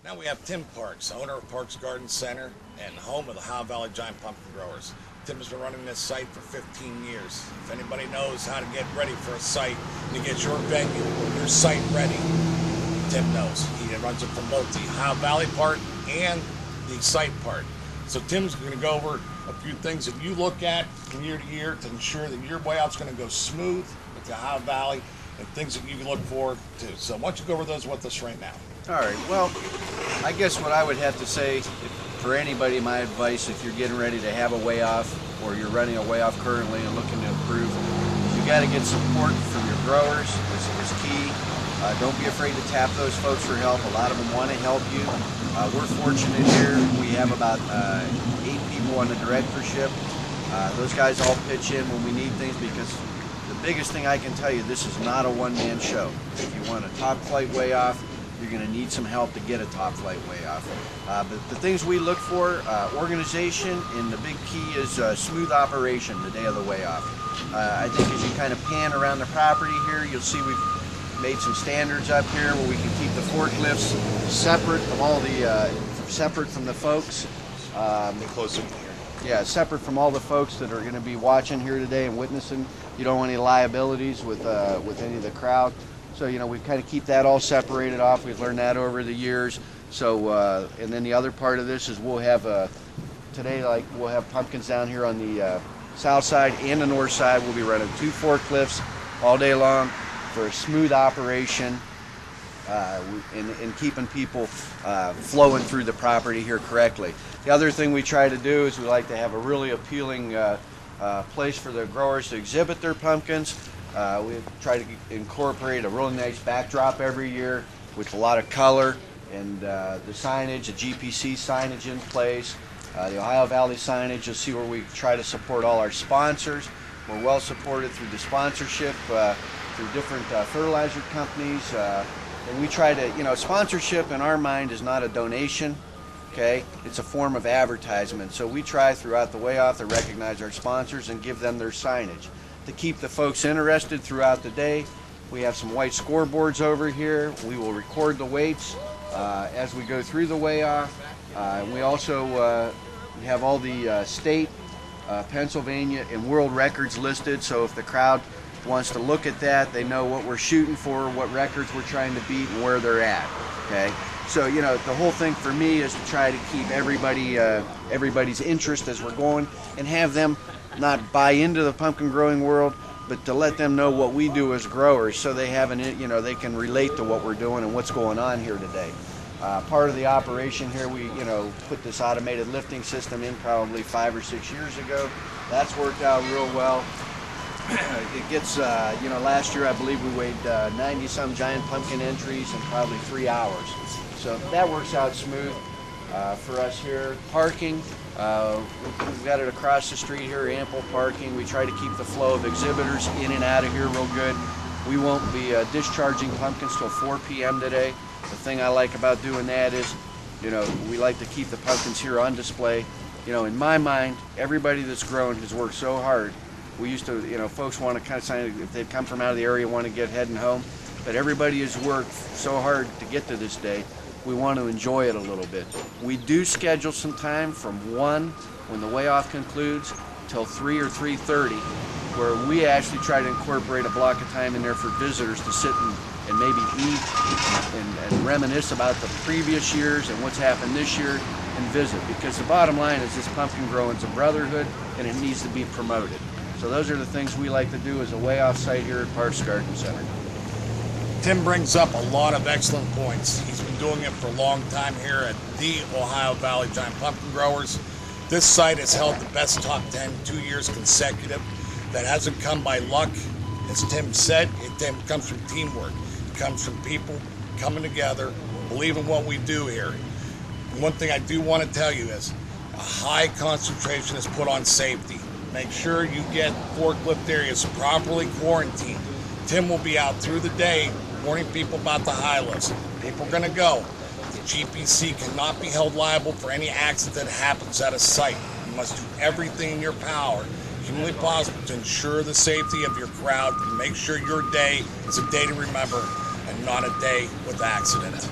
Now we have Tim Parks, owner of Parks Garden Center and home of the Ohio Valley Giant Pumpkin Growers. Tim has been running this site for 15 years. If anybody knows how to get ready for a site and to get your venue or your site ready, Tim knows. He runs it from both the Ohio Valley part and the site part. So Tim's going to go over a few things that you look at from year to year to ensure that your way out's going to go smooth with the Ohio Valley and things that you can look forward to. So why don't you go over those with us right now? All right, well, I guess what I would have to say for anybody, my advice, if you're getting ready to have a way off or you're running a way off currently and looking to improve, you got to get support from your growers. It's key. Don't be afraid to tap those folks for help. A lot of them want to help you. We're fortunate here. We have about 8 people on the directorship. Those guys all pitch in when we need things because the biggest thing I can tell you, this is not a one-man show. If you want a top flight way off, you're going to need some help to get a top flight way off. But the things we look for, organization, and the big key is smooth operation the day of the way off. I think as you kind of pan around the property here, you'll see we've made some standards up here where we can keep the forklifts separate from all the separate from the folks. Closer here. Yeah, separate from all the folks that are going to be watching here today and witnessing. You don't want any liabilities with any of the crowd. So, you know, we kind of keep that all separated off. We've learned that over the years. So, and then the other part of this is we'll have, today, like, we'll have pumpkins down here on the south side and the north side. We'll be running 2 forklifts all day long for a smooth operation and keeping people flowing through the property here correctly. The other thing we try to do is we like to have a really appealing place for the growers to exhibit their pumpkins. We try to incorporate a really nice backdrop every year with a lot of color and the signage, the GPC signage in place, the Ohio Valley signage. You'll see where we try to support all our sponsors. We're well supported through the sponsorship, through different fertilizer companies. And we try to, you know, sponsorship in our mind is not a donation, okay? It's a form of advertisement. So we try throughout the way off to recognize our sponsors and give them their signage. To keep the folks interested throughout the day, we have some white scoreboards over here. We will record the weights as we go through the way off. We also have all the state, Pennsylvania, and world records listed, so if the crowd wants to look at that, they know what we're shooting for, what records we're trying to beat, and where they're at. Okay, so you know the whole thing for me is to try to keep everybody's interest as we're going, and have them not buy into the pumpkin growing world, but to let them know what we do as growers, so they have they can relate to what we're doing and what's going on here today. Part of the operation here, we put this automated lifting system in probably 5 or 6 years ago. That's worked out real well. It gets, last year I believe we weighed 90 some giant pumpkin entries in probably 3 hours. So that works out smooth for us here. Parking, we've got it across the street here, ample parking. We try to keep the flow of exhibitors in and out of here real good. We won't be discharging pumpkins till 4 p.m. today. The thing I like about doing that is, we like to keep the pumpkins here on display. In my mind, everybody that's grown has worked so hard. We used to, folks want to kind of sign, if they've come from out of the area, want to get heading home. But everybody has worked so hard to get to this day. We want to enjoy it a little bit. We do schedule some time from 1, when the way off concludes, till 3 or 3:30, where we actually try to incorporate a block of time in there for visitors to sit and maybe eat and reminisce about the previous years and what's happened this year and visit. Because the bottom line is this pumpkin growing is a brotherhood and it needs to be promoted. So those are the things we like to do as a way off site here at Parks Garden Center. Tim brings up a lot of excellent points. He's been doing it for a long time here at the Ohio Valley Giant Pumpkin Growers. This site has held the best top 10 2 years consecutive. That hasn't come by luck. As Tim said, it comes from teamwork. It comes from people coming together, believing what we do here. And one thing I do want to tell you is a high concentration is put on safety. Make sure you get forklift areas properly quarantined. Tim will be out through the day warning people about the high lifts. People are going to go. The GPC cannot be held liable for any accident that happens at a site. You must do everything in your power, humanly possible, to ensure the safety of your crowd and make sure your day is a day to remember and not a day with accident.